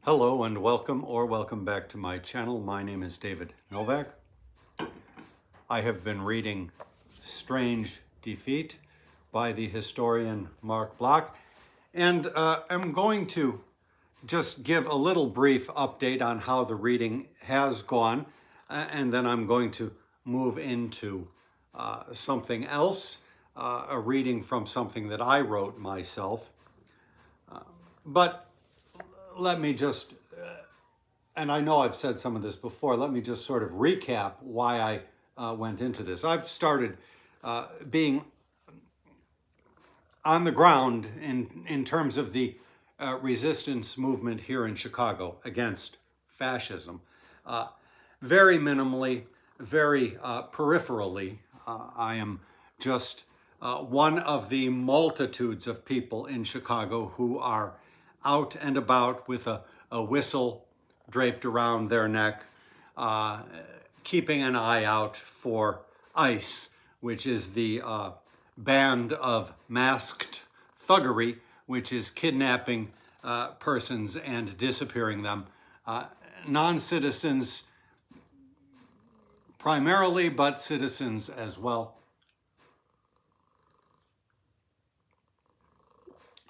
Hello and welcome back to my channel. My name is David Novak. I have been reading Strange Defeat by the historian Marc Bloch, and I'm going to just give a little brief update on how the reading has gone, and then I'm going to move into something else, a reading from something that I wrote myself. But let me just, and I know I've said some of this before, let me just sort of recap why I went into this. I've started being on the ground in terms of the resistance movement here in Chicago against fascism. Very minimally, very peripherally. I am just one of the multitudes of people in Chicago who are out and about with a whistle draped around their neck, keeping an eye out for ICE, which is the band of masked thuggery, which is kidnapping persons and disappearing them. Non-citizens primarily, but citizens as well.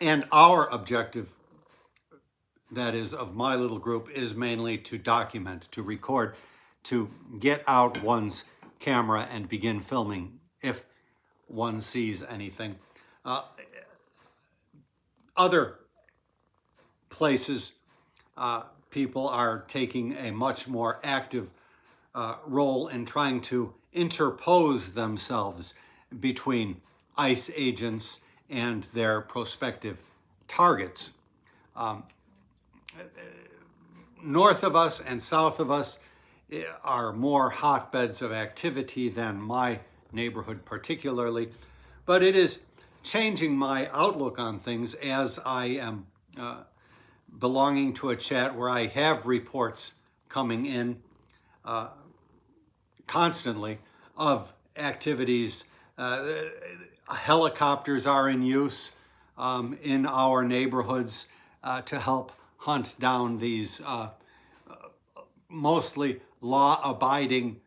And our objective, that is of my little group, is mainly to document, to record, to get out one's camera and begin filming if one sees anything. Other places, people are taking a much more active role in trying to interpose themselves between ICE agents and their prospective targets. North of us and south of us are more hotbeds of activity than my neighborhood particularly, but it is changing my outlook on things as I am belonging to a chat where I have reports coming in constantly of activities. Helicopters are in use in our neighborhoods to help hunt down these mostly law-abiding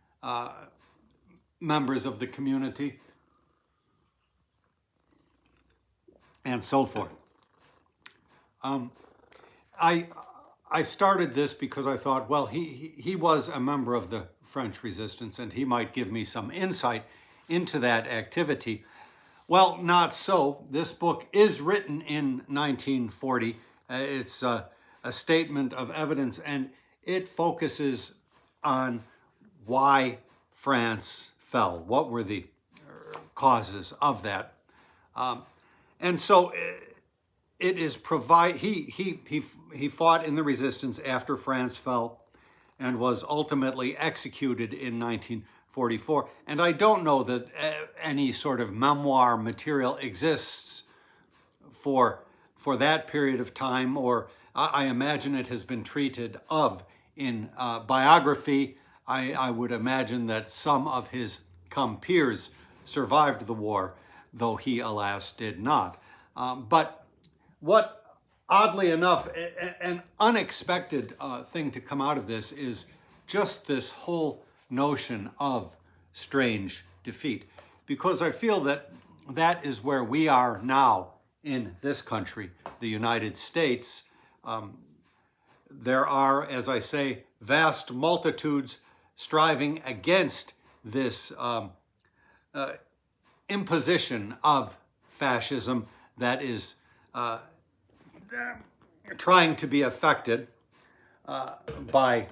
members of the community, and so forth. I started this because I thought, well, he was a member of the French Resistance, and he might give me some insight into that activity. Well, not so. This book is written in 1940. It's a statement of evidence, and it focuses on why France fell. What were the causes of that? And so it is he fought in the resistance after France fell and was ultimately executed in 1944. And I don't know that any sort of memoir material exists for that period of time, or I imagine it has been treated of in biography. I would imagine that some of his compeers survived the war, though he, alas, did not. But what, oddly enough, an unexpected thing to come out of this is just this whole notion of strange defeat, because I feel that that is where we are now in this country, the United States. There are, as I say, vast multitudes striving against this imposition of fascism that is trying to be affected by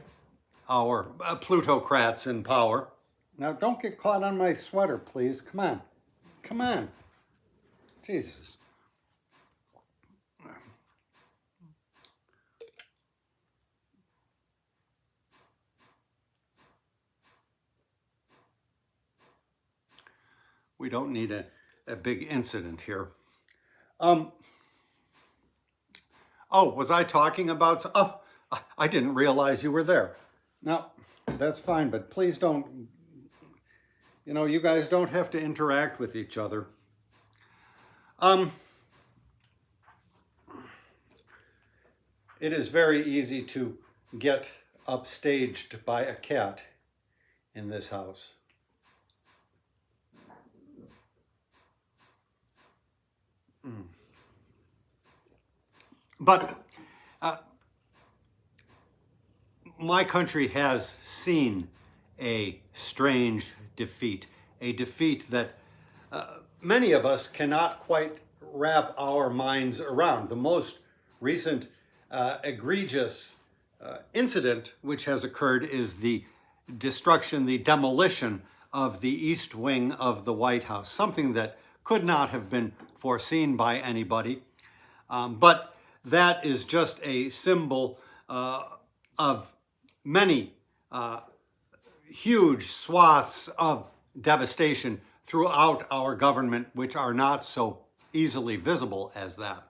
our plutocrats in power. Now, don't get caught on my sweater, please. Come on. Come on. Jesus. We don't need a big incident here. Oh, was I talking about... Oh, I didn't realize you were there. No, that's fine, but please don't... You know, you guys don't have to interact with each other. It is very easy to get upstaged by a cat in this house. But my country has seen a strange defeat, a defeat that many of us cannot quite wrap our minds around. The most recent egregious incident which has occurred is the destruction, the demolition of the East Wing of the White House, something that could not have been foreseen by anybody. But that is just a symbol of many huge swaths of devastation throughout our government, which are not so easily visible as that.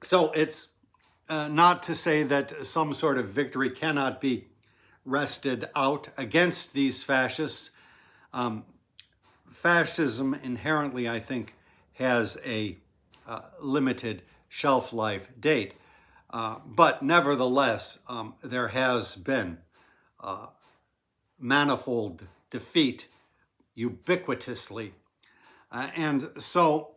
So it's not to say that some sort of victory cannot be wrested out against these fascists. Fascism inherently, I think, has a limited shelf life date. But nevertheless, there has been manifold defeat ubiquitously. And so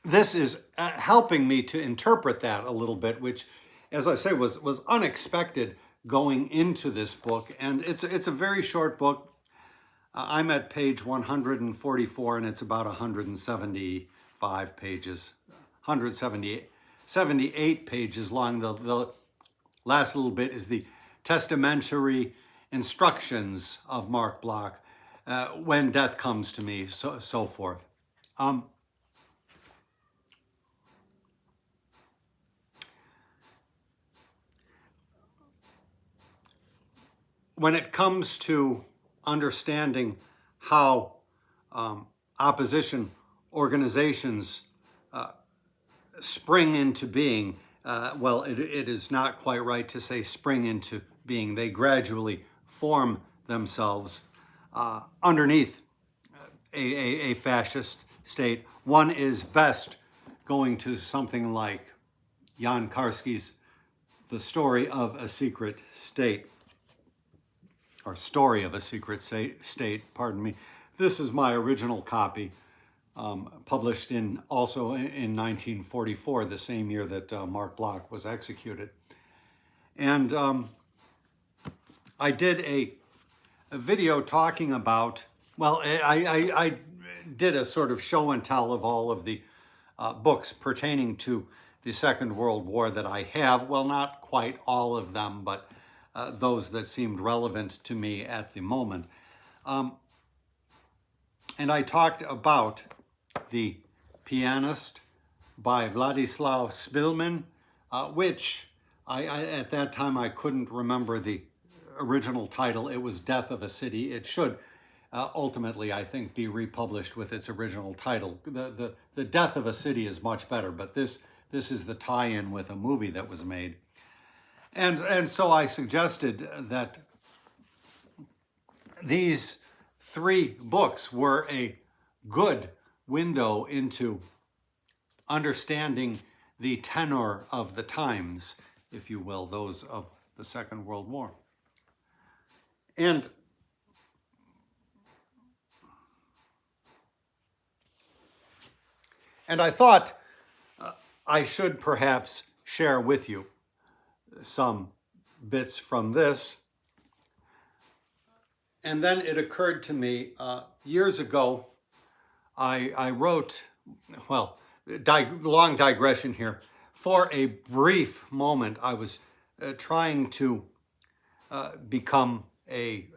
this is helping me to interpret that a little bit, which, as I say, was unexpected going into this book. And it's a very short book. I'm at page 144, and it's about 175 pages, 78 pages long. The last little bit is the testamentary instructions of Marc Bloch, when death comes to me, so forth. When it comes to understanding how opposition organizations spring into being, well, it is not quite right to say spring into being. They gradually form themselves underneath a fascist state. One is best going to something like Jan Karski's The Story of a Secret State, or Story of a Secret State, pardon me. This is my original copy, published also in 1944, the same year that Marc Bloch was executed. And I did a video talking about, well, I did a sort of show and tell of all of the books pertaining to the Second World War that I have. Well, not quite all of them, but those that seemed relevant to me at the moment. And I talked about the Pianist by Wladyslaw Szpilman, which at that time I couldn't remember the original title. It was Death of a City. It should ultimately, I think, be republished with its original title. The Death of a City is much better, but this is the tie-in with a movie that was made. And so I suggested that these three books were a good window into understanding the tenor of the times, if you will, those of the Second World War. And I thought I should perhaps share with you some bits from this. And then it occurred to me, years ago, I wrote, well, long digression here. For a brief moment, I was trying to become a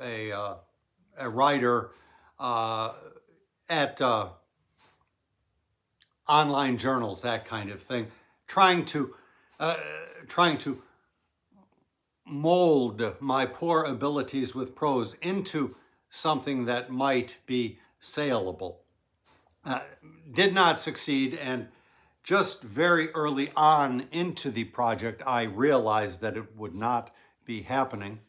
writer at online journals, that kind of thing, trying to mold my poor abilities with prose into something that might be saleable. Did not succeed, and just very early on into the project, I realized that it would not be happening.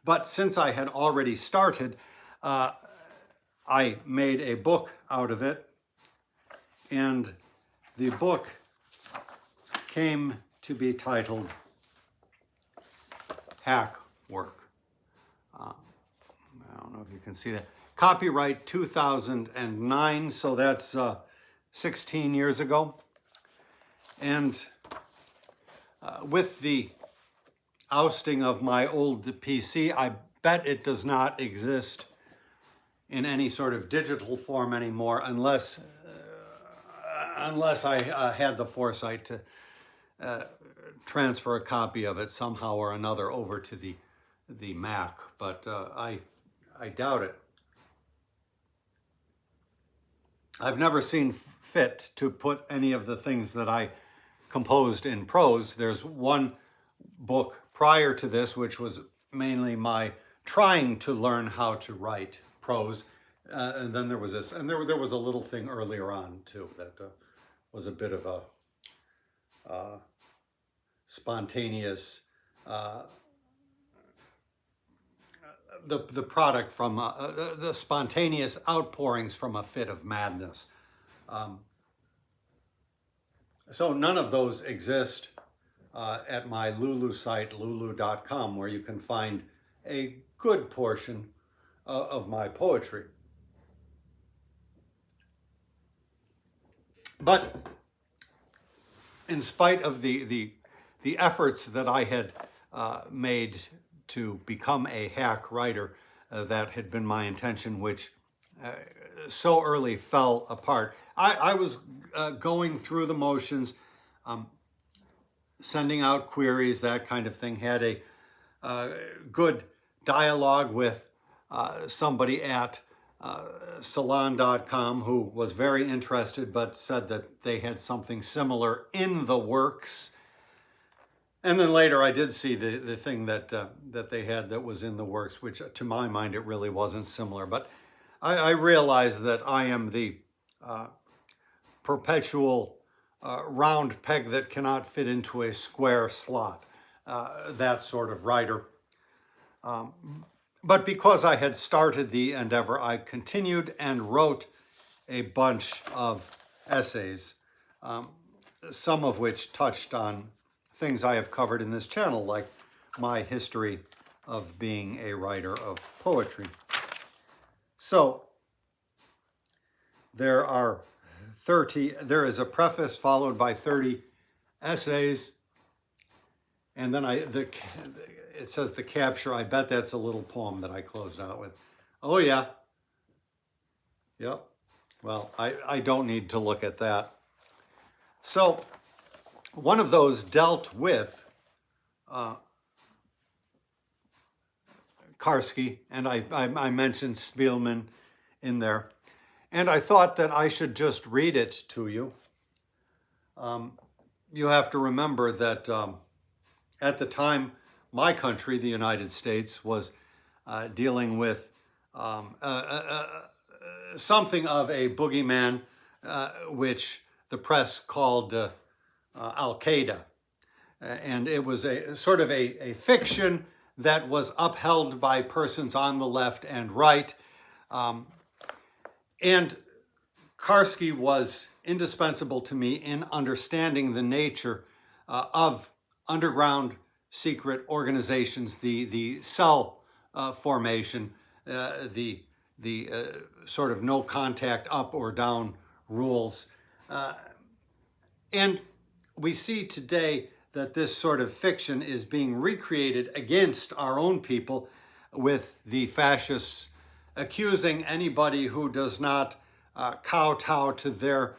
But since I had already started, I made a book out of it, and The book came to be titled Hack Work. I don't know if you can see that. Copyright 2009, so that's 16 years ago. And with the ousting of my old PC, I bet it does not exist in any sort of digital form anymore unless I had the foresight to transfer a copy of it somehow or another over to the Mac, but I doubt it. I've never seen fit to put any of the things that I composed in prose. There's one book prior to this, which was mainly my trying to learn how to write prose. And then there was this, and there was a little thing earlier on too that was a bit of a spontaneous, the product from the spontaneous outpourings from a fit of madness. So none of those exist at my Lulu site, lulu.com, where you can find a good portion of my poetry. But in spite of the efforts that I had made to become a hack writer, that had been my intention, which so early fell apart. I was going through the motions, sending out queries, that kind of thing, had a good dialogue with somebody at salon.com who was very interested but said that they had something similar in the works. And then later I did see the thing that they had that was in the works, which to my mind it really wasn't similar. But I realized that I am the perpetual round peg that cannot fit into a square slot, that sort of writer. But because I had started the endeavor, I continued and wrote a bunch of essays, some of which touched on things I have covered in this channel, like my history of being a writer of poetry. So there is a preface followed by 30 essays, and then it says the capture. I bet that's a little poem that I closed out with. Oh yeah. Yep. Well, I don't need to look at that. So one of those dealt with Karski, and I mentioned Szpilman in there. And I thought that I should just read it to you. You have to remember that at the time, my country, the United States, was dealing with something of a boogeyman, which the press called Al-Qaeda. And it was a sort of a fiction that was upheld by persons on the left and right. And Karski was indispensable to me in understanding the nature of underground secret organizations, the cell formation, the sort of no contact up or down rules. And we see today that this sort of fiction is being recreated against our own people, with the fascists accusing anybody who does not kowtow to their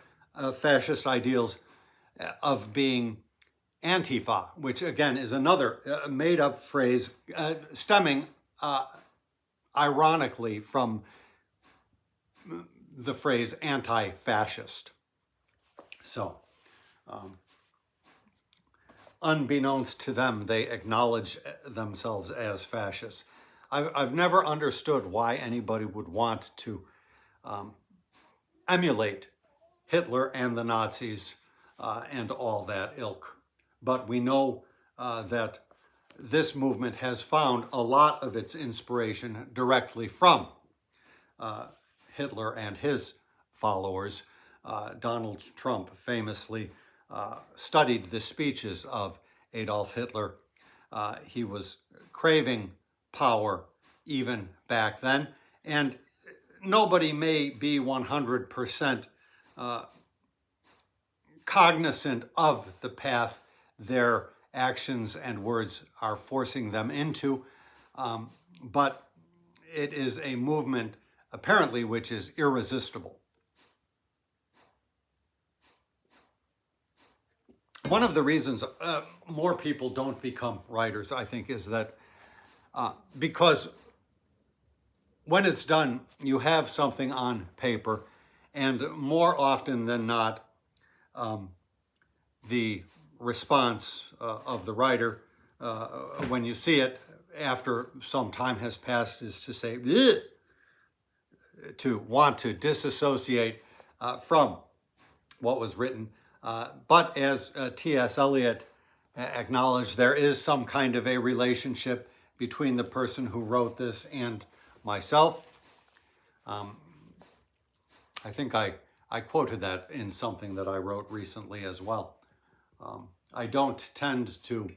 fascist ideals of being Antifa, which again is another made-up phrase stemming ironically from the phrase anti-fascist. So, unbeknownst to them, they acknowledge themselves as fascists. I've never understood why anybody would want to emulate Hitler and the Nazis and all that ilk. But we know that this movement has found a lot of its inspiration directly from Hitler and his followers. Donald Trump famously studied the speeches of Adolf Hitler. He was craving power even back then, and nobody may be 100% cognizant of the path their actions and words are forcing them into, but it is a movement apparently which is irresistible. One of the reasons more people don't become writers, I think, is that because when it's done, you have something on paper, and more often than not, the response of the writer when you see it after some time has passed is to say, "Ugh," to want to disassociate from what was written. But as T.S. Eliot acknowledged, there is some kind of a relationship between the person who wrote this and myself. I think I quoted that in something that I wrote recently as well. I don't tend to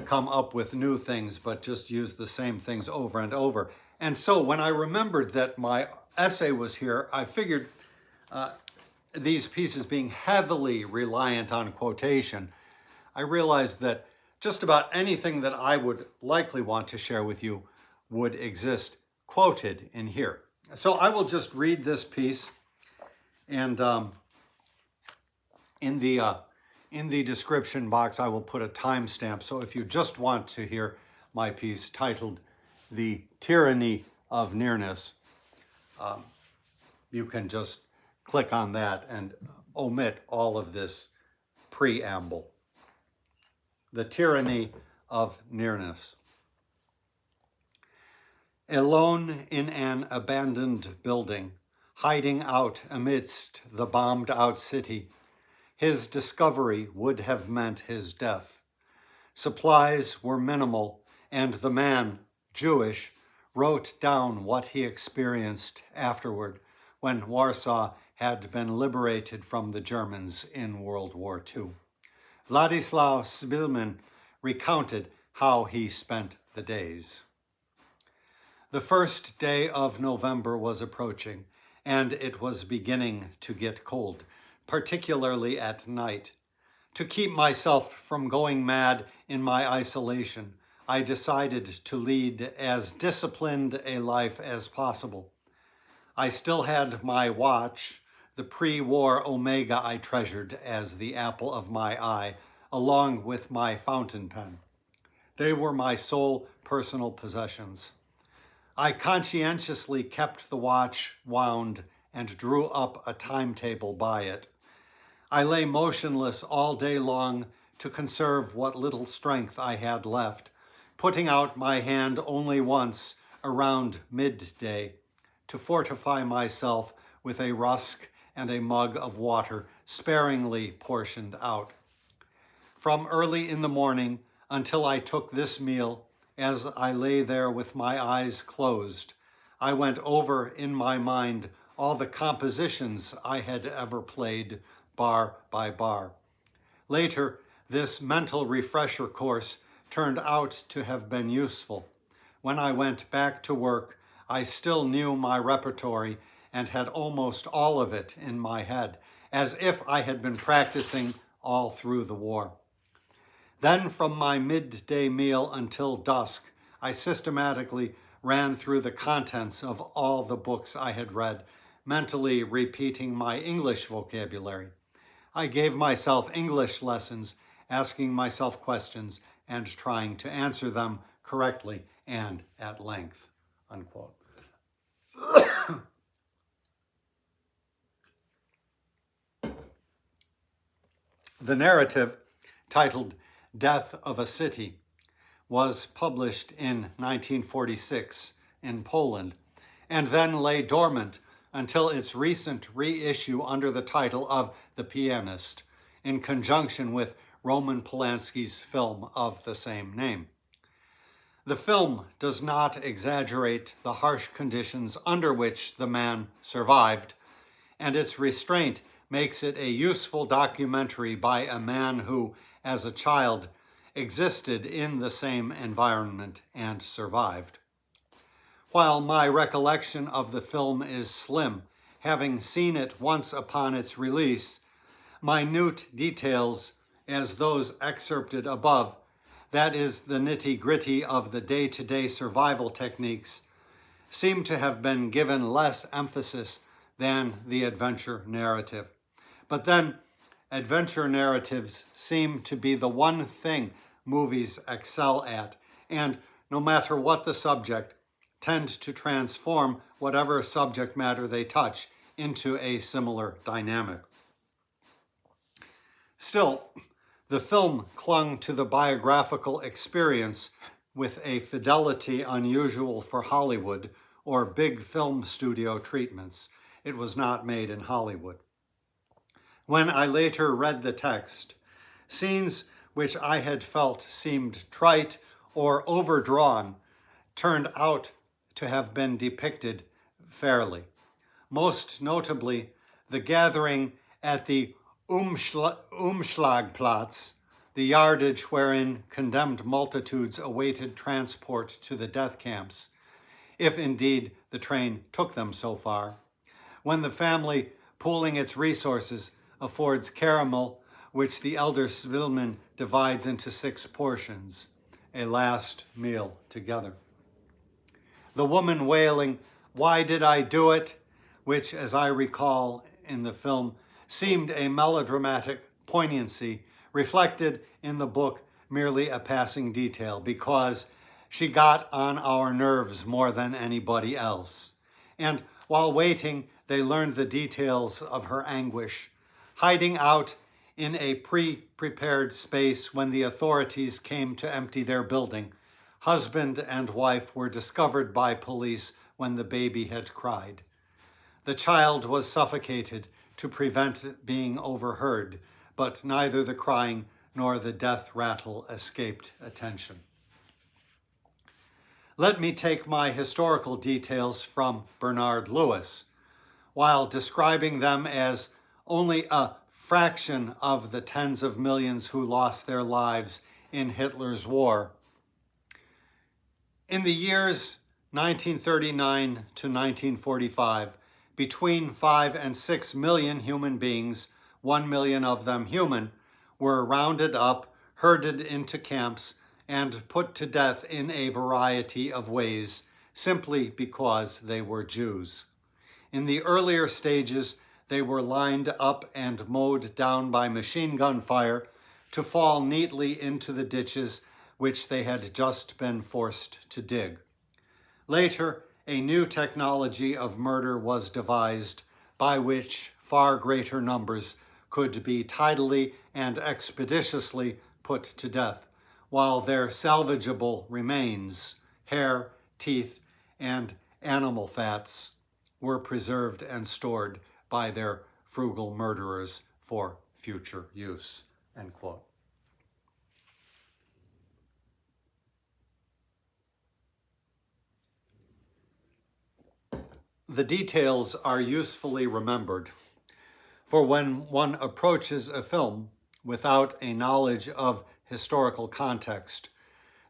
come up with new things, but just use the same things over and over. And so when I remembered that my essay was here, I figured these pieces being heavily reliant on quotation, I realized that just about anything that I would likely want to share with you would exist quoted in here. So I will just read this piece, and in the description box I will put a timestamp. So if you just want to hear my piece titled "The Tyranny of Nearness," you can just click on that and omit all of this preamble. The Tyranny of Nearness. Alone in an abandoned building, hiding out amidst the bombed-out city, his discovery would have meant his death. Supplies were minimal, and the man, Jewish, wrote down what he experienced afterward when Warsaw had been liberated from the Germans in World War II. Wladyslaw Szpilman recounted how he spent the days. The first day of November was approaching, and it was beginning to get cold, particularly at night. To keep myself from going mad in my isolation, I decided to lead as disciplined a life as possible. I still had my watch, the pre-war Omega I treasured as the apple of my eye, along with my fountain pen. They were my sole personal possessions. I conscientiously kept the watch wound and drew up a timetable by it. I lay motionless all day long to conserve what little strength I had left, putting out my hand only once around midday to fortify myself with a rusk and a mug of water sparingly portioned out. From early in the morning until I took this meal, as I lay there with my eyes closed, I went over in my mind all the compositions I had ever played, bar by bar. Later, this mental refresher course turned out to have been useful. When I went back to work, I still knew my repertory and had almost all of it in my head, as if I had been practicing all through the war. Then from my midday meal until dusk, I systematically ran through the contents of all the books I had read, mentally repeating my English vocabulary. I gave myself English lessons, asking myself questions and trying to answer them correctly and at length." Unquote. The narrative, titled "Death of a City," was published in 1946 in Poland, and then lay dormant until its recent reissue under the title of The Pianist, in conjunction with Roman Polanski's film of the same name. The film does not exaggerate the harsh conditions under which the man survived, and its restraint makes it a useful documentary by a man who, as a child, existed in the same environment and survived. While my recollection of the film is slim, having seen it once upon its release, minute details as those excerpted above, that is the nitty-gritty of the day-to-day survival techniques, seem to have been given less emphasis than the adventure narrative. But then, adventure narratives seem to be the one thing movies excel at, and no matter what the subject, tend to transform whatever subject matter they touch into a similar dynamic. Still, the film clung to the biographical experience with a fidelity unusual for Hollywood or big film studio treatments. It was not made in Hollywood. When I later read the text, scenes which I had felt seemed trite or overdrawn turned out to have been depicted fairly. Most notably, the gathering at the Umschlagplatz, the yardage wherein condemned multitudes awaited transport to the death camps, if indeed the train took them so far, when the family, pooling its resources, affords caramel, which the elder Szpilman divides into 6 portions, a last meal together. The woman wailing, "Why did I do it?" which, as I recall in the film, seemed a melodramatic poignancy, reflected in the book merely a passing detail, because she got on our nerves more than anybody else. And while waiting, they learned the details of her anguish. Hiding out in a pre-prepared space when the authorities came to empty their building, husband and wife were discovered by police when the baby had cried. The child was suffocated to prevent it being overheard, but neither the crying nor the death rattle escaped attention. Let me take my historical details from Bernard Lewis. While describing them as only a fraction of the tens of millions who lost their lives in Hitler's war. In the years 1939 to 1945, between 5 and 6 million human beings, 1 million of them human, were rounded up, herded into camps, and put to death in a variety of ways, simply because they were Jews. In the earlier stages, they were lined up and mowed down by machine gun fire to fall neatly into the ditches which they had just been forced to dig. Later, a new technology of murder was devised by which far greater numbers could be tidily and expeditiously put to death, while their salvageable remains, hair, teeth, and animal fats, were preserved and stored by their frugal murderers for future use, end quote. The details are usefully remembered, for when one approaches a film without a knowledge of historical context,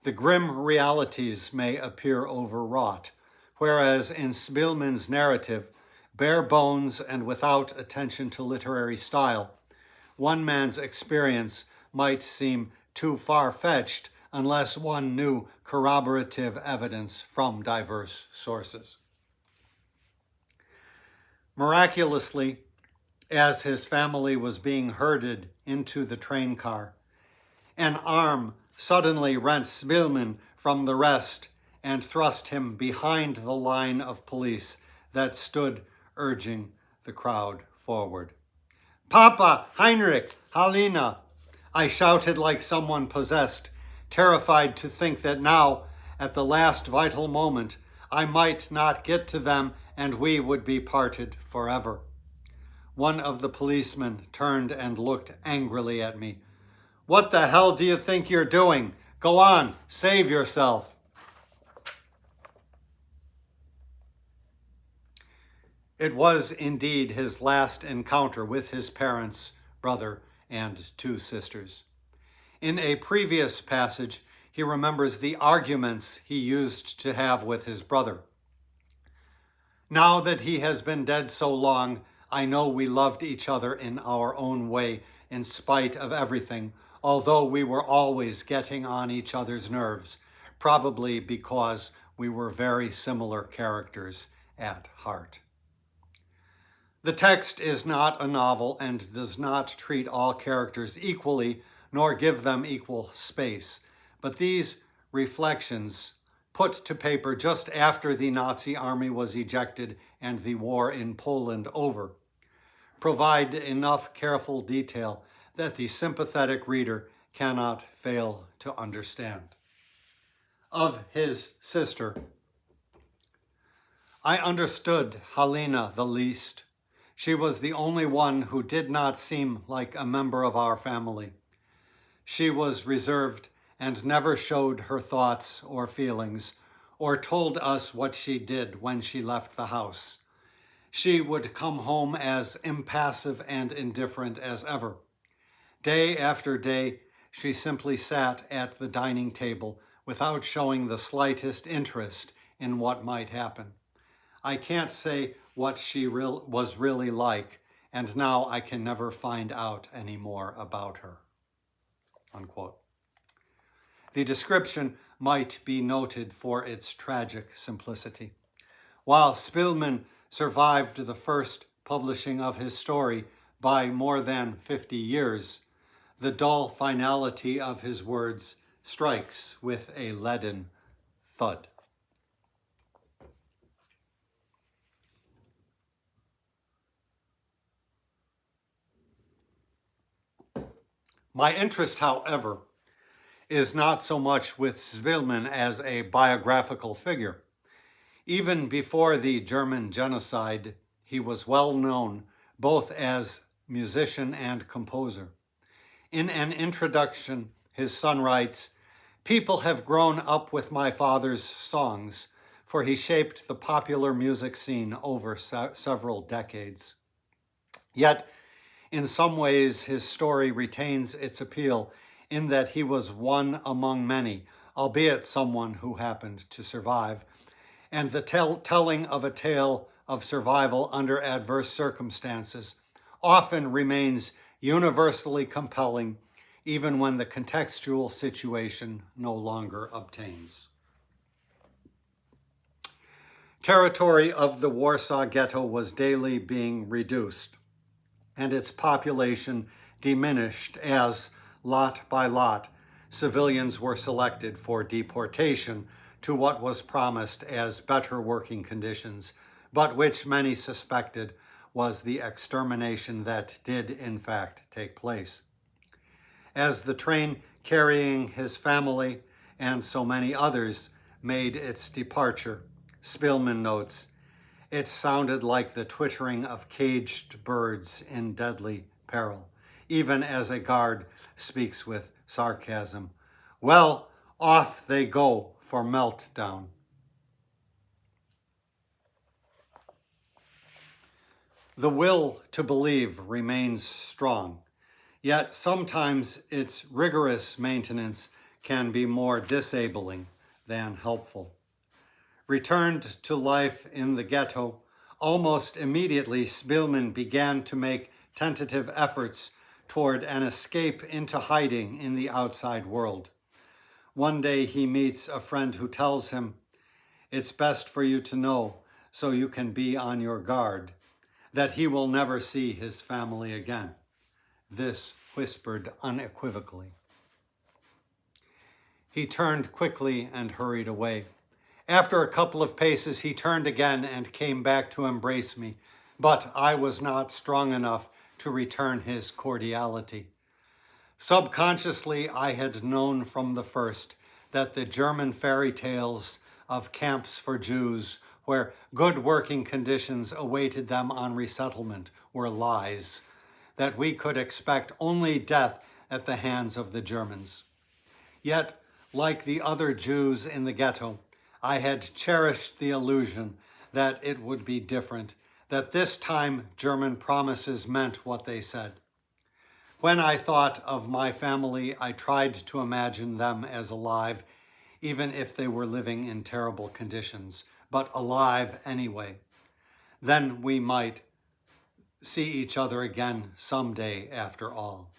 the grim realities may appear overwrought, whereas in Szpilman's narrative, bare bones and without attention to literary style, one man's experience might seem too far-fetched unless one knew corroborative evidence from diverse sources. Miraculously, as his family was being herded into the train car, an arm suddenly rent Szpilman from the rest and thrust him behind the line of police that stood urging the crowd forward. "Papa, Heinrich, Halina!" I shouted like someone possessed, terrified to think that now, at the last vital moment, I might not get to them and we would be parted forever. One of the policemen turned and looked angrily at me. "What the hell do you think you're doing? Go on, save yourself." It was indeed his last encounter with his parents, brother, and two sisters. In a previous passage, he remembers the arguments he used to have with his brother. Now that he has been dead so long, I know we loved each other in our own way, in spite of everything, although we were always getting on each other's nerves, probably because we were very similar characters at heart. The text is not a novel and does not treat all characters equally, nor give them equal space, but these reflections, put to paper just after the Nazi army was ejected and the war in Poland over, provide enough careful detail that the sympathetic reader cannot fail to understand. Of his sister, I understood Halina the least. She was the only one who did not seem like a member of our family. She was reserved and never showed her thoughts or feelings, or told us what she did when she left the house. She would come home as impassive and indifferent as ever. Day after day, she simply sat at the dining table without showing the slightest interest in what might happen. I can't say what she was really like, and now I can never find out any more about her." Unquote. The description might be noted for its tragic simplicity. While Szpilman survived the first publishing of his story by more than 50 years, the dull finality of his words strikes with a leaden thud. My interest, however, is not so much with Szpilman as a biographical figure. Even before the German genocide, he was well known both as musician and composer. In an introduction, his son writes, "People have grown up with my father's songs, for he shaped the popular music scene over several decades." Yet, in some ways, his story retains its appeal in that he was one among many, albeit someone who happened to survive, and the telling of a tale of survival under adverse circumstances often remains universally compelling, even when the contextual situation no longer obtains. Territory of the Warsaw Ghetto was daily being reduced, and its population diminished as, lot by lot, civilians were selected for deportation to what was promised as better working conditions, but which many suspected was the extermination that did in fact take place. As the train carrying his family and so many others made its departure, Szpilman notes, "It sounded like the twittering of caged birds in deadly peril, even as a guard speaks with sarcasm. Well, off they go for meltdown." The will to believe remains strong, yet sometimes its rigorous maintenance can be more disabling than helpful. Returned to life in the ghetto, almost immediately Szpilman began to make tentative efforts toward an escape into hiding in the outside world. One day he meets a friend who tells him, "It's best for you to know so you can be on your guard," that he will never see his family again. This whispered unequivocally. He turned quickly and hurried away. After a couple of paces, he turned again and came back to embrace me, but I was not strong enough to return his cordiality. Subconsciously, I had known from the first that the German fairy tales of camps for Jews, where good working conditions awaited them on resettlement, were lies, that we could expect only death at the hands of the Germans. Yet, like the other Jews in the ghetto, I had cherished the illusion that it would be different, that this time German promises meant what they said. When I thought of my family, I tried to imagine them as alive, even if they were living in terrible conditions, but alive anyway. Then we might see each other again someday after all.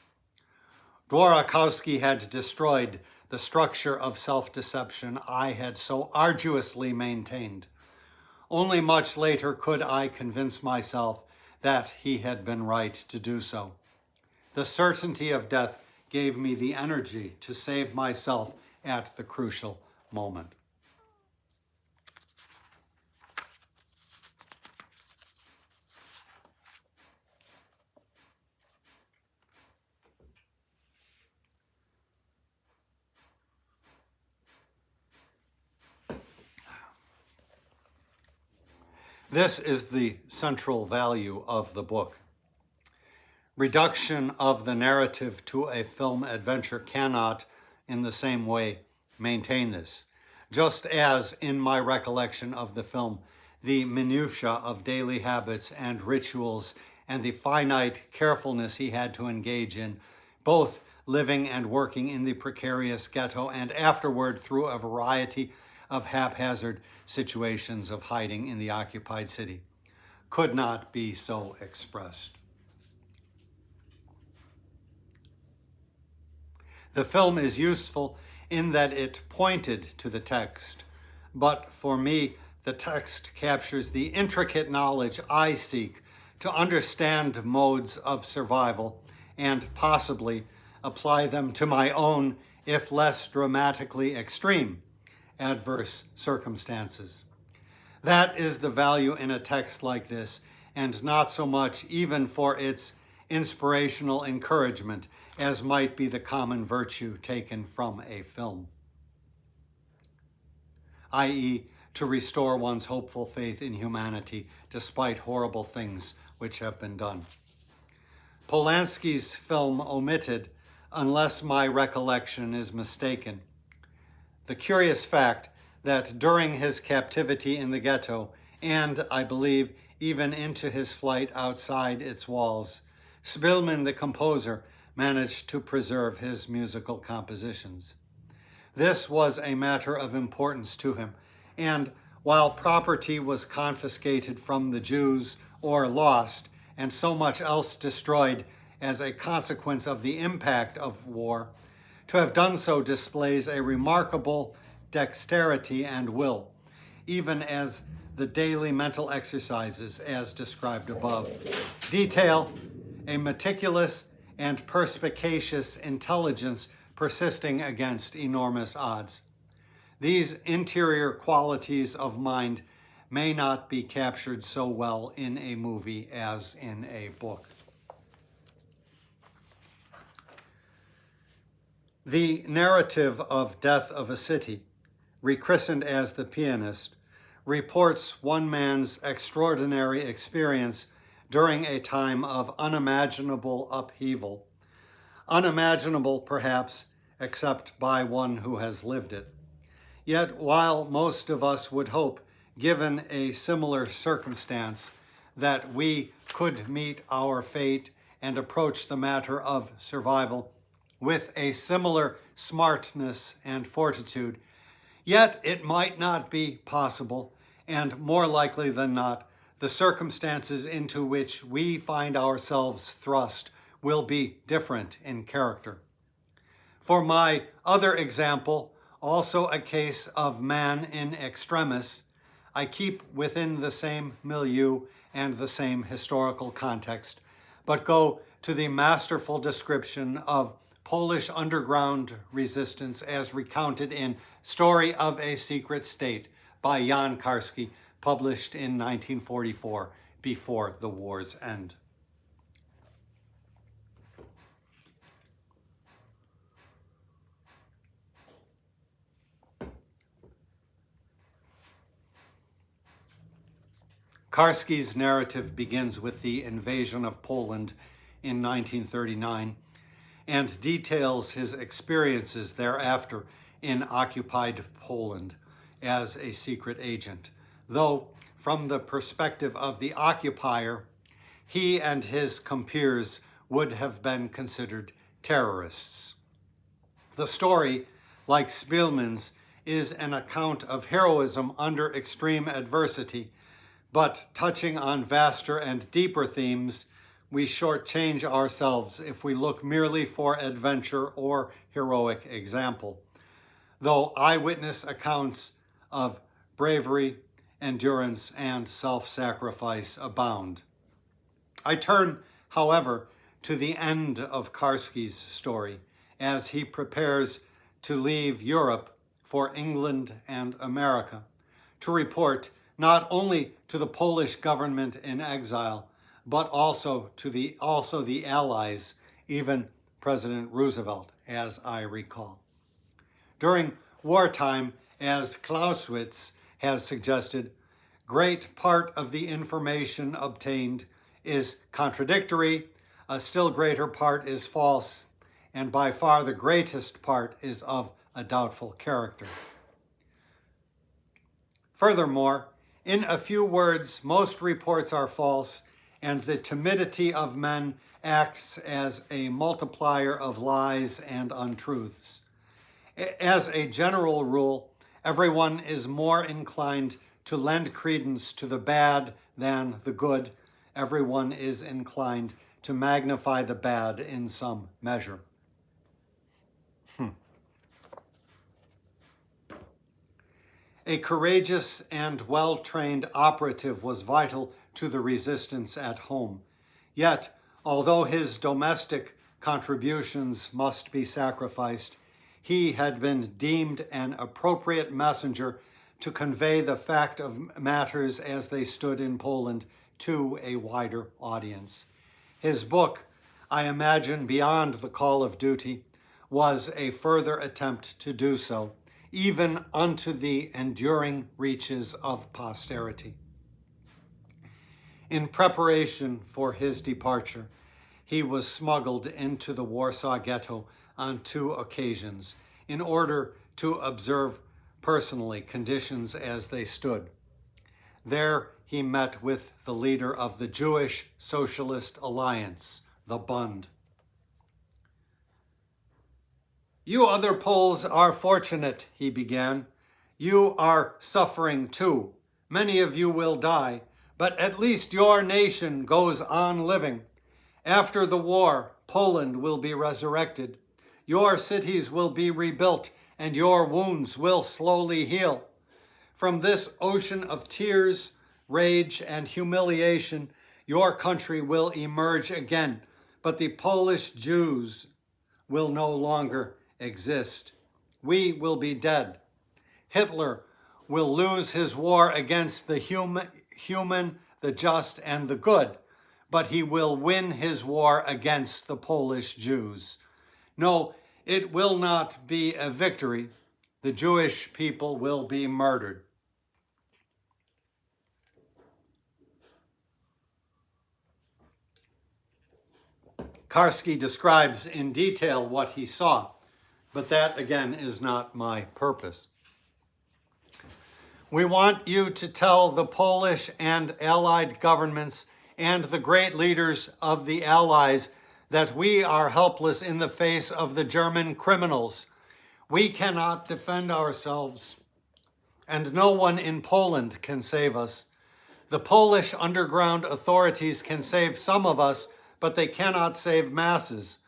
Karski had destroyed the structure of self-deception I had so arduously maintained. Only much later could I convince myself that he had been right to do so. The certainty of death gave me the energy to save myself at the crucial moment. This is the central value of the book. Reduction of the narrative to a film adventure cannot, in the same way, maintain this. Just as, in my recollection of the film, the minutiae of daily habits and rituals and the finite carefulness he had to engage in, both living and working in the precarious ghetto and afterward through a variety of haphazard situations of hiding in the occupied city, could not be so expressed. The film is useful in that it pointed to the text, but for me, the text captures the intricate knowledge I seek to understand modes of survival and possibly apply them to my own, if less dramatically extreme, adverse circumstances. That is the value in a text like this, and not so much even for its inspirational encouragement as might be the common virtue taken from a film, i.e., to restore one's hopeful faith in humanity despite horrible things which have been done. Polanski's film omitted, unless my recollection is mistaken, the curious fact that during his captivity in the ghetto, and I believe even into his flight outside its walls, Szpilman, the composer, managed to preserve his musical compositions. This was a matter of importance to him, and while property was confiscated from the Jews or lost, and so much else destroyed as a consequence of the impact of war, to have done so displays a remarkable dexterity and will, even as the daily mental exercises as described above detail a meticulous and perspicacious intelligence persisting against enormous odds. These interior qualities of mind may not be captured so well in a movie as in a book. The narrative of Death of a City, rechristened as The Pianist, reports one man's extraordinary experience during a time of unimaginable upheaval, unimaginable perhaps except by one who has lived it. Yet while most of us would hope, given a similar circumstance, that we could meet our fate and approach the matter of survival with a similar smartness and fortitude, yet it might not be possible, and more likely than not, the circumstances into which we find ourselves thrust will be different in character. For my other example, also a case of man in extremis, I keep within the same milieu and the same historical context, but go to the masterful description of Polish underground resistance as recounted in Story of a Secret State by Jan Karski, published in 1944, before the war's end. Karski's narrative begins with the invasion of Poland in 1939 and details his experiences thereafter in occupied Poland as a secret agent, though from the perspective of the occupier, he and his compeers would have been considered terrorists. The story, like Szpilman's, is an account of heroism under extreme adversity, but touching on vaster and deeper themes, we shortchange ourselves if we look merely for adventure or heroic example, though eyewitness accounts of bravery, endurance, and self-sacrifice abound. I turn, however, to the end of Karski's story as he prepares to leave Europe for England and America, to report not only to the Polish government in exile, but also to the Allies, even President Roosevelt, as I recall. During wartime, as Clausewitz has suggested, great part of the information obtained is contradictory, a still greater part is false, and by far the greatest part is of a doubtful character. Furthermore, in a few words, most reports are false, and the timidity of men acts as a multiplier of lies and untruths. As a general rule, everyone is more inclined to lend credence to the bad than the good. Everyone is inclined to magnify the bad in some measure. A courageous and well-trained operative was vital to the resistance at home. Yet, although his domestic contributions must be sacrificed, he had been deemed an appropriate messenger to convey the fact of matters as they stood in Poland to a wider audience. His book, I imagine Beyond the Call of Duty, was a further attempt to do so, even unto the enduring reaches of posterity. In preparation for his departure, he was smuggled into the Warsaw Ghetto on 2 occasions in order to observe personally conditions as they stood. There he met with the leader of the Jewish Socialist Alliance, the Bund. "You other Poles are fortunate," he began. "You are suffering too. Many of you will die, but at least your nation goes on living. After the war, Poland will be resurrected. Your cities will be rebuilt, and your wounds will slowly heal. From this ocean of tears, rage, and humiliation, your country will emerge again, but the Polish Jews will no longer exist. We will be dead. Hitler will lose his war against the human, the just, and the good, but he will win his war against the Polish Jews. No, it will not be a victory. The Jewish people will be murdered." Karski describes in detail what he saw, but that, again, is not my purpose. "We want you to tell the Polish and Allied governments and the great leaders of the Allies that we are helpless in the face of the German criminals. We cannot defend ourselves, and no one in Poland can save us. The Polish underground authorities can save some of us, but they cannot save masses.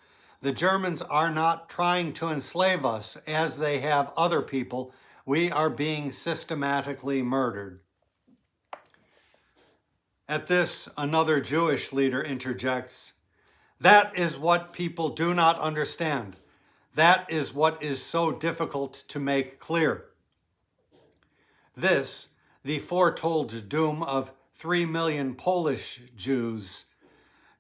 The Germans are not trying to enslave us as they have other people. We are being systematically murdered." At this, another Jewish leader interjects, "That is what people do not understand. That is what is so difficult to make clear." This, the foretold doom of 3 million Polish Jews,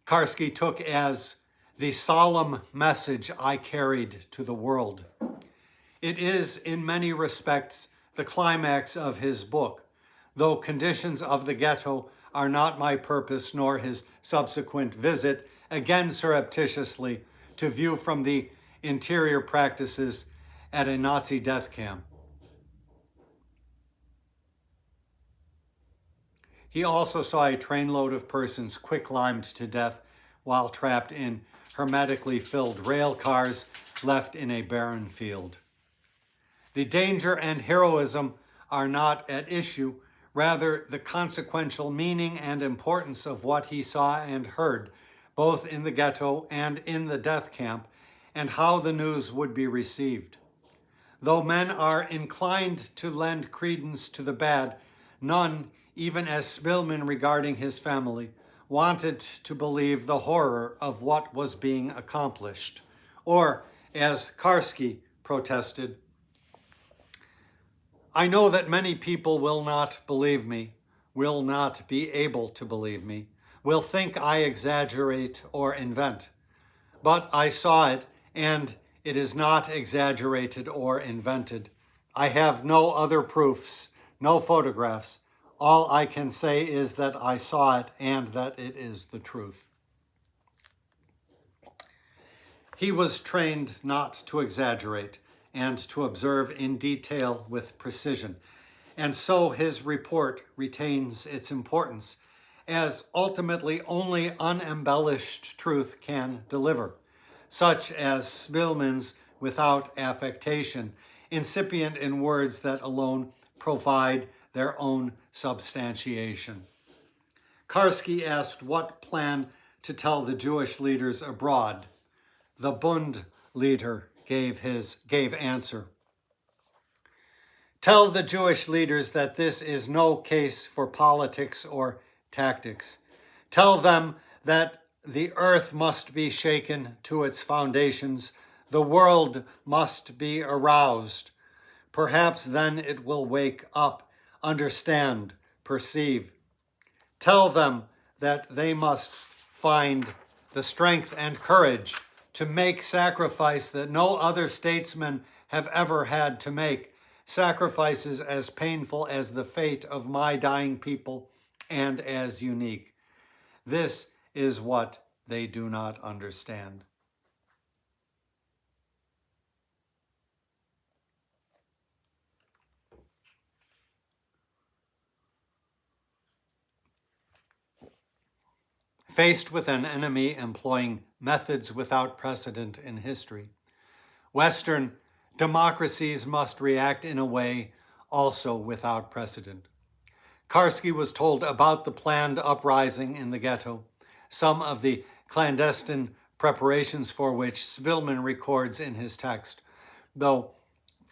Karski took as the solemn message I carried to the world. It is, in many respects, the climax of his book, though conditions of the ghetto are not my purpose nor his subsequent visit, again surreptitiously, to view from the interior practices at a Nazi death camp. He also saw a trainload of persons quick-limed to death while trapped in hermetically filled rail cars left in a barren field. The danger and heroism are not at issue, rather the consequential meaning and importance of what he saw and heard, both in the ghetto and in the death camp, and how the news would be received. Though men are inclined to lend credence to the bad, none, even as Szpilman regarding his family, wanted to believe the horror of what was being accomplished. Or, as Karski protested, I know that many people will not believe me, will not be able to believe me, will think I exaggerate or invent. But I saw it, and it is not exaggerated or invented. I have no other proofs, no photographs. All I can say is that I saw it and that it is the truth. He was trained not to exaggerate and to observe in detail with precision, and so his report retains its importance, as ultimately only unembellished truth can deliver, such as Szpilman's without affectation, incipient in words that alone provide their own substantiation. Karski asked what plan to tell the Jewish leaders abroad. The Bund leader gave answer. Tell the Jewish leaders that this is no case for politics or tactics. Tell them that the earth must be shaken to its foundations. The world must be aroused. Perhaps then it will wake up, understand, perceive. Tell them that they must find the strength and courage to make sacrifice that no other statesmen have ever had to make, sacrifices as painful as the fate of my dying people and as unique. This is what they do not understand. Faced with an enemy employing methods without precedent in history, Western democracies must react in a way also without precedent. Karski was told about the planned uprising in the ghetto, some of the clandestine preparations for which Szpilman records in his text, though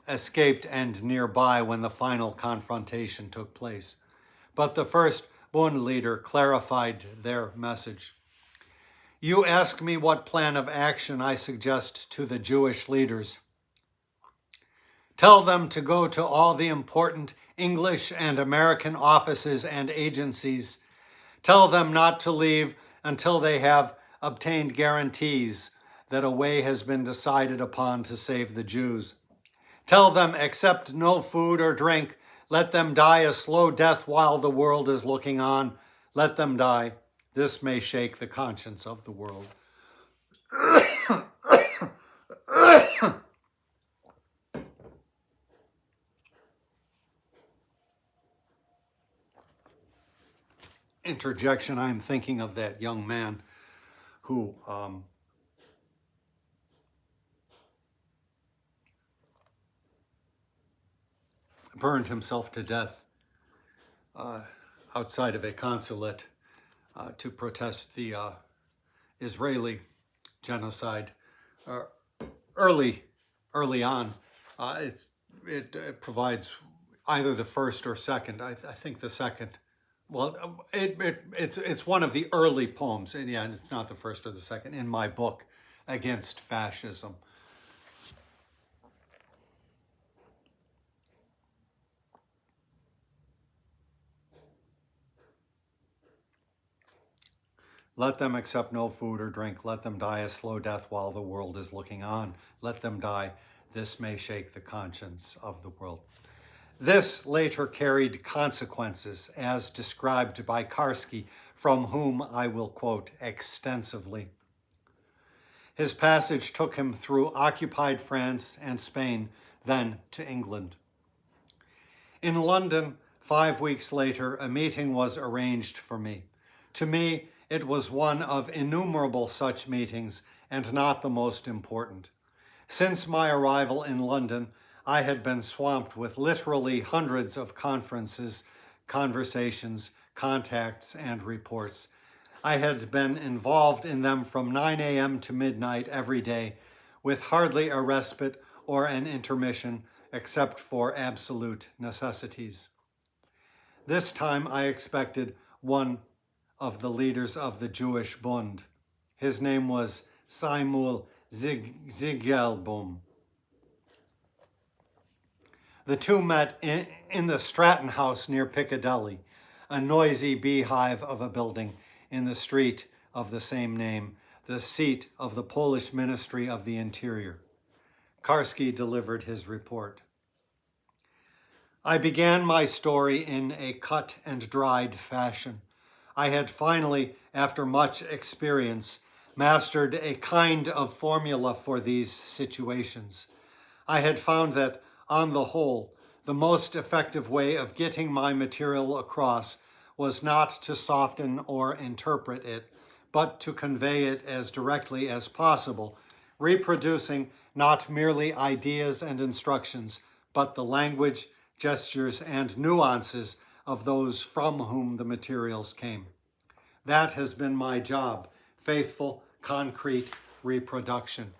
escaped and nearby when the final confrontation took place. But the first Bund leader clarified their message. You ask me what plan of action I suggest to the Jewish leaders. Tell them to go to all the important English and American offices and agencies. Tell them not to leave until they have obtained guarantees that a way has been decided upon to save the Jews. Tell them accept no food or drink. Let them die a slow death while the world is looking on. Let them die. This may shake the conscience of the world. Interjection, I'm thinking of that young man who burned himself to death outside of a consulate to protest the Israeli genocide early on. It provides either the first or second. I think the second. Well, it's one of the early poems, and yeah, it's not the first or the second in my book, Against Fascism. Let them accept no food or drink. Let them die a slow death while the world is looking on. Let them die. This may shake the conscience of the world. This later carried consequences, as described by Karski, from whom I will quote extensively. His passage took him through occupied France and Spain, then to England. In London, 5 weeks later, a meeting was arranged for me. To me, it was one of innumerable such meetings and not the most important. Since my arrival in London, I had been swamped with literally hundreds of conferences, conversations, contacts, and reports. I had been involved in them from 9 a.m. to midnight every day, with hardly a respite or an intermission except for absolute necessities. This time I expected one of the leaders of the Jewish Bund. His name was Samuel Zigelbaum. The two met in the Stratton House near Piccadilly, a noisy beehive of a building in the street of the same name, the seat of the Polish Ministry of the Interior. Karski delivered his report. I began my story in a cut and dried fashion. I had finally, after much experience, mastered a kind of formula for these situations. I had found that, on the whole, the most effective way of getting my material across was not to soften or interpret it, but to convey it as directly as possible, reproducing not merely ideas and instructions, but the language, gestures, and nuances of those from whom the materials came. That has been my job, faithful, concrete reproduction.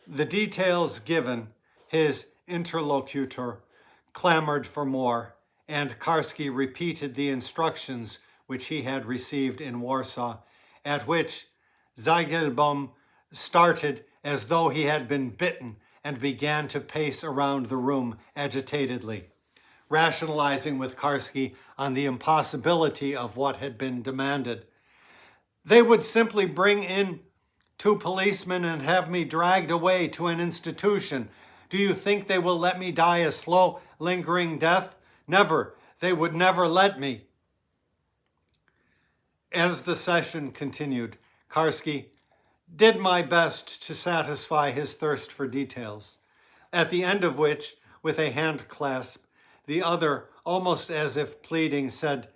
The details given, his interlocutor clamored for more, and Karski repeated the instructions which he had received in Warsaw, at which Zigelbaum started as though he had been bitten and began to pace around the room agitatedly, rationalizing with Karski on the impossibility of what had been demanded. They would simply bring in 2 policemen and have me dragged away to an institution. Do you think they will let me die a slow, lingering death? Never. They would never let me. As the session continued, Karski did my best to satisfy his thirst for details, at the end of which, with a hand clasp, the other, almost as if pleading, said,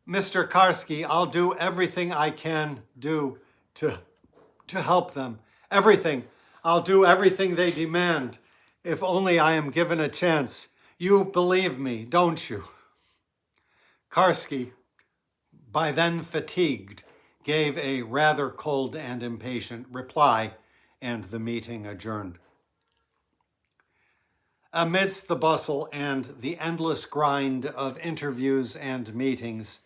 "Mr. Karski, I'll do everything I can do to help them. Everything. I'll do everything they demand, if only I am given a chance. You believe me, don't you?" Karski, by then fatigued, gave a rather cold and impatient reply, and the meeting adjourned. Amidst the bustle and the endless grind of interviews and meetings,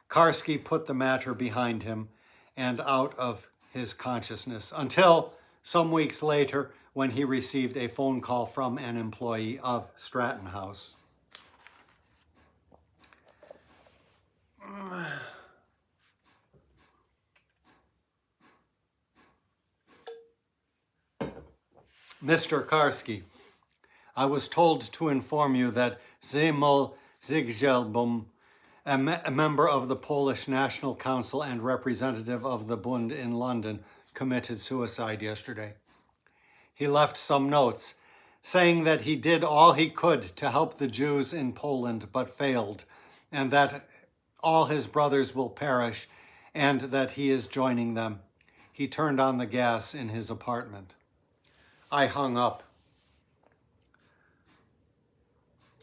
Karski put the matter behind him and out of his consciousness until some weeks later when he received a phone call from an employee of Stratton House. Mr. Karski, I was told to inform you that Samuel Zigelbaum, a member of the Polish National Council and representative of the Bund in London, committed suicide yesterday. He left some notes saying that he did all he could to help the Jews in Poland but failed, and that all his brothers will perish, and that he is joining them. He turned on the gas in his apartment. I hung up.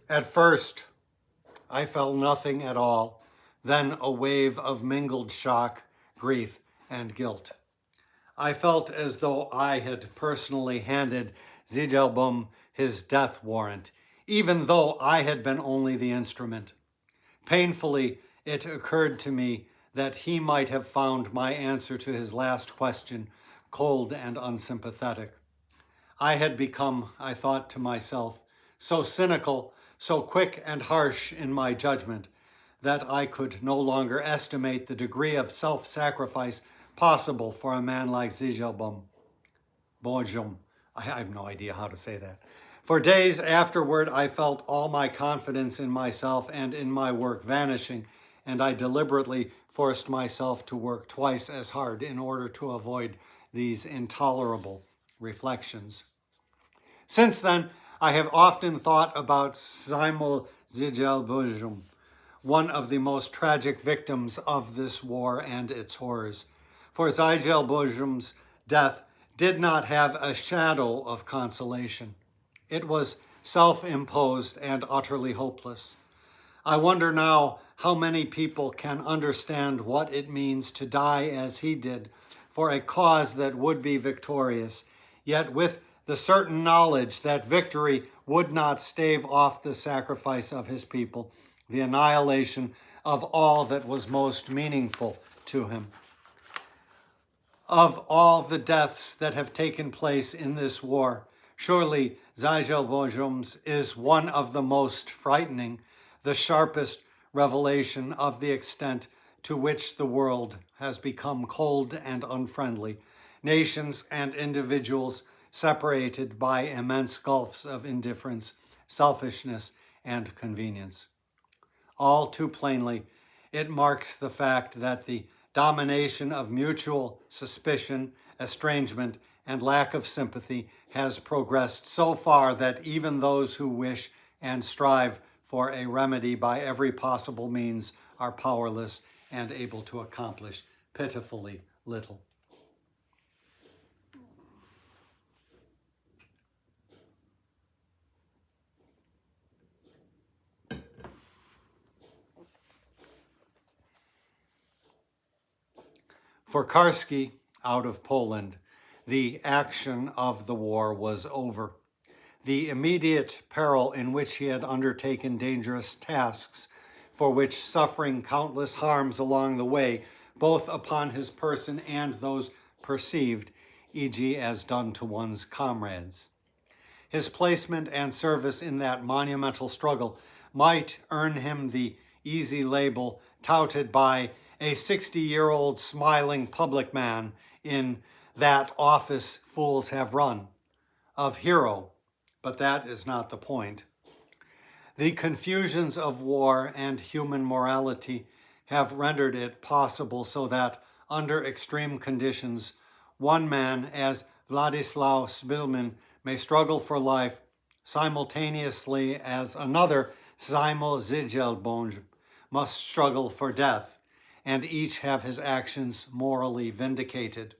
At first, I felt nothing at all, then a wave of mingled shock, grief, and guilt. I felt as though I had personally handed Zigelbaum his death warrant, even though I had been only the instrument. Painfully, it occurred to me that he might have found my answer to his last question cold and unsympathetic. I had become, I thought to myself, so cynical, so quick and harsh in my judgment, that I could no longer estimate the degree of self-sacrifice possible for a man like Zigelbaum. Bonjour. I have no idea how to say that. For days afterward, I felt all my confidence in myself and in my work vanishing, and I deliberately forced myself to work twice as hard in order to avoid these intolerable reflections. Since then, I have often thought about Samuel Zigelbojum, one of the most tragic victims of this war and its horrors. For Zigelbojum's death did not have a shadow of consolation. It was self-imposed and utterly hopeless. I wonder now how many people can understand what it means to die as he did for a cause that would be victorious, yet with the certain knowledge that victory would not stave off the sacrifice of his people, the annihilation of all that was most meaningful to him. Of all the deaths that have taken place in this war, surely Zigelbojum's is one of the most frightening, the sharpest revelation of the extent to which the world has become cold and unfriendly, nations and individuals separated by immense gulfs of indifference, selfishness, and convenience. All too plainly, it marks the fact that the domination of mutual suspicion, estrangement, and lack of sympathy has progressed so far that even those who wish and strive for a remedy by every possible means are powerless and able to accomplish pitifully little. For Karski, out of Poland, the action of the war was over. The immediate peril in which he had undertaken dangerous tasks, for which suffering countless harms along the way, both upon his person and those perceived, e.g. as done to one's comrades. His placement and service in that monumental struggle might earn him the easy label touted by a 60-year-old smiling public man in That Office Fools Have Run, of hero, but that is not the point. The confusions of war and human morality have rendered it possible so that, under extreme conditions, one man, as Wladyslaw Szpilman, may struggle for life simultaneously as another, Szymon Zigelbojum, must struggle for death, and each have his actions morally vindicated.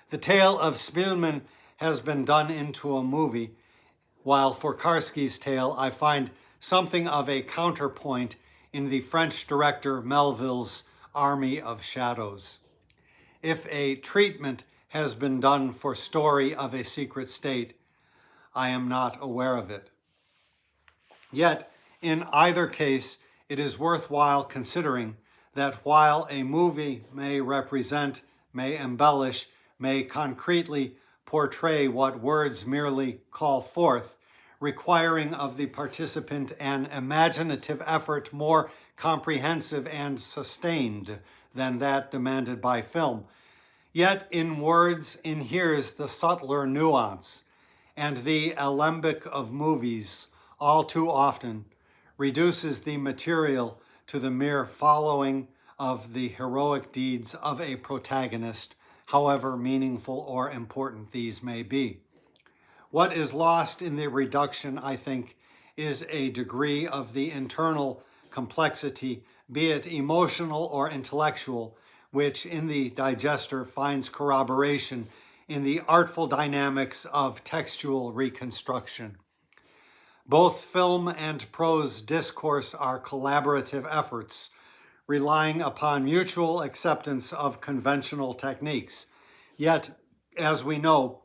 The tale of Szpilman has been done into a movie, while for Karski's tale I find something of a counterpoint in the French director Melville's Army of Shadows. If a treatment has been done for Story of a Secret State, I am not aware of it. Yet, in either case, it is worthwhile considering that while a movie may represent, may embellish, may concretely portray what words merely call forth, requiring of the participant an imaginative effort more comprehensive and sustained than that demanded by film, yet in words inheres the subtler nuance, and the alembic of movies all too often reduces the material to the mere following of the heroic deeds of a protagonist, however meaningful or important these may be. What is lost in the reduction, I think, is a degree of the internal complexity, be it emotional or intellectual, which in the digester finds corroboration in the artful dynamics of textual reconstruction. Both film and prose discourse are collaborative efforts, relying upon mutual acceptance of conventional techniques. Yet, as we know,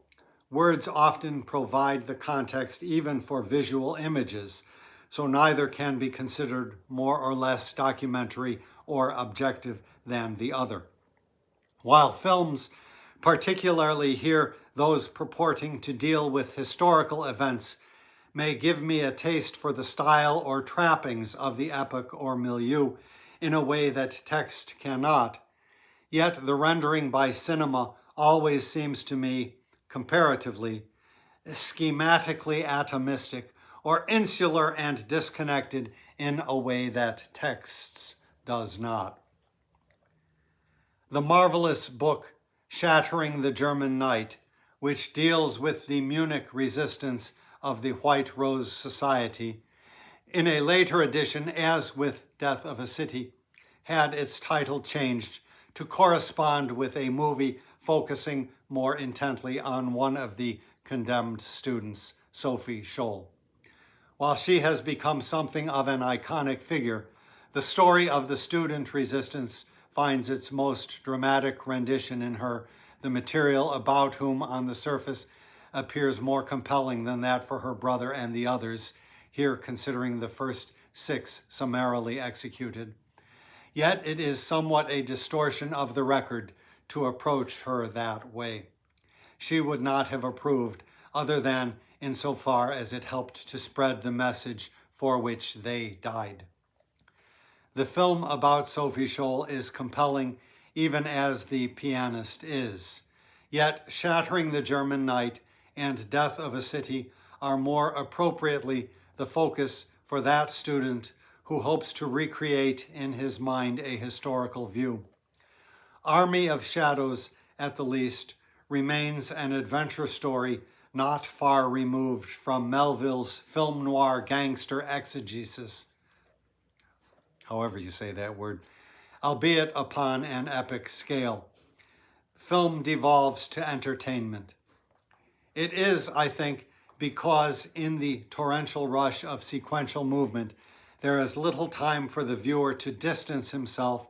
words often provide the context even for visual images, so neither can be considered more or less documentary or objective than the other. While films, particularly here those purporting to deal with historical events, may give me a taste for the style or trappings of the epoch or milieu in a way that text cannot, yet the rendering by cinema always seems to me, comparatively, schematically atomistic or insular and disconnected in a way that texts does not. The marvelous book Shattering the German Night, which deals with the Munich resistance of the White Rose Society, in a later edition, as with Death of a City, had its title changed to correspond with a movie focusing more intently on one of the condemned students, Sophie Scholl. While she has become something of an iconic figure, the story of the student resistance finds its most dramatic rendition in her, the material about whom on the surface appears more compelling than that for her brother and the others, here considering the first 6 summarily executed. Yet it is somewhat a distortion of the record to approach her that way. She would not have approved, other than insofar as it helped to spread the message for which they died. The film about Sophie Scholl is compelling, even as The Pianist is. Yet Shattering the German Night and Death of a City are more appropriately the focus for that student who hopes to recreate in his mind a historical view. Army of Shadows, at the least, remains an adventure story not far removed from Melville's film noir gangster exegesis, however you say that word, albeit upon an epic scale. Film devolves to entertainment. It is, I think, because in the torrential rush of sequential movement, there is little time for the viewer to distance himself,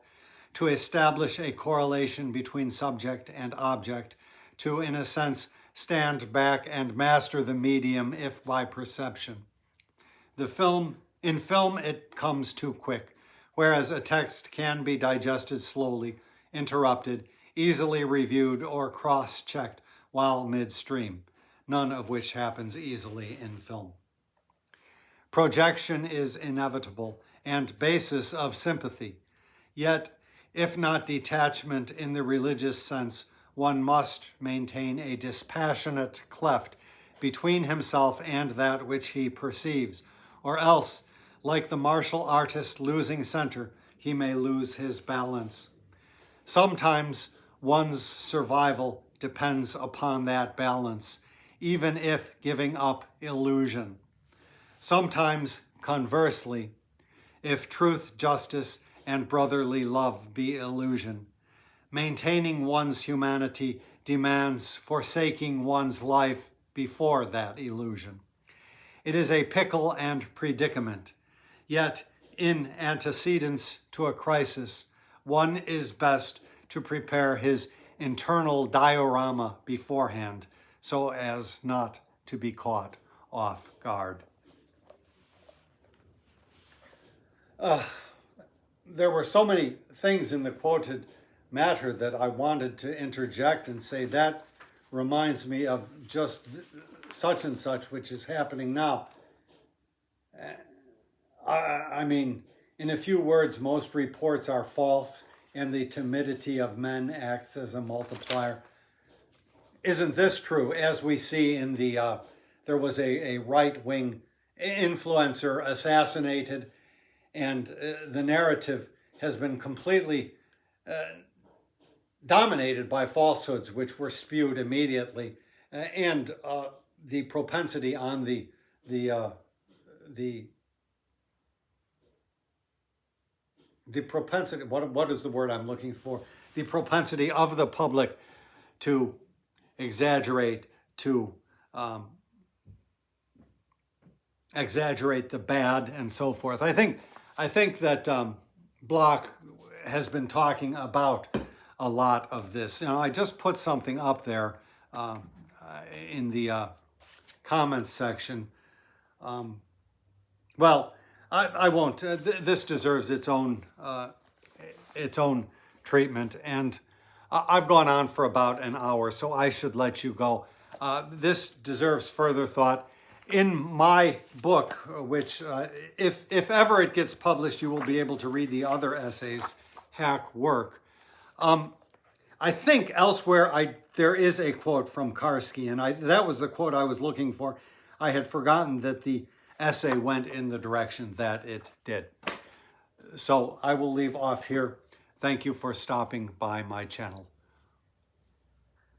to establish a correlation between subject and object, to, in a sense, stand back and master the medium, if by perception. In film, it comes too quick, whereas a text can be digested slowly, interrupted, easily reviewed, or cross-checked while midstream, none of which happens easily in film. Projection is inevitable and basis of sympathy. Yet, if not detachment in the religious sense, one must maintain a dispassionate cleft between himself and that which he perceives, or else, like the martial artist losing center, he may lose his balance. Sometimes one's survival depends upon that balance, even if giving up illusion. Sometimes, conversely, if truth, justice, and brotherly love be illusion, maintaining one's humanity demands forsaking one's life before that illusion. It is a pickle and predicament, yet in antecedents to a crisis, one is best to prepare his internal diorama beforehand so as not to be caught off guard. There were so many things in the quoted matter that I wanted to interject and say that reminds me of just such and such, which is happening now. I mean, in a few words, most reports are false, and the timidity of men acts as a multiplier. Isn't this true? As we see in the, there was a right-wing influencer assassinated, and the narrative has been completely dominated by falsehoods, which were spewed immediately, and the propensity on the propensity, what is the word I'm looking for? The propensity of the public to exaggerate, exaggerate the bad and so forth. I think that Bloch has been talking about a lot of this. You know, I just put something up there in the comments section. Well, I won't. This deserves its own treatment, and I've gone on for about an hour, so I should let you go. This deserves further thought. In my book, which if ever it gets published, you will be able to read the other essays, Hack Work. I think elsewhere there is a quote from Karski, and that was the quote I was looking for. I had forgotten that the essay went in the direction that it did. So I will leave off here. Thank you for stopping by my channel.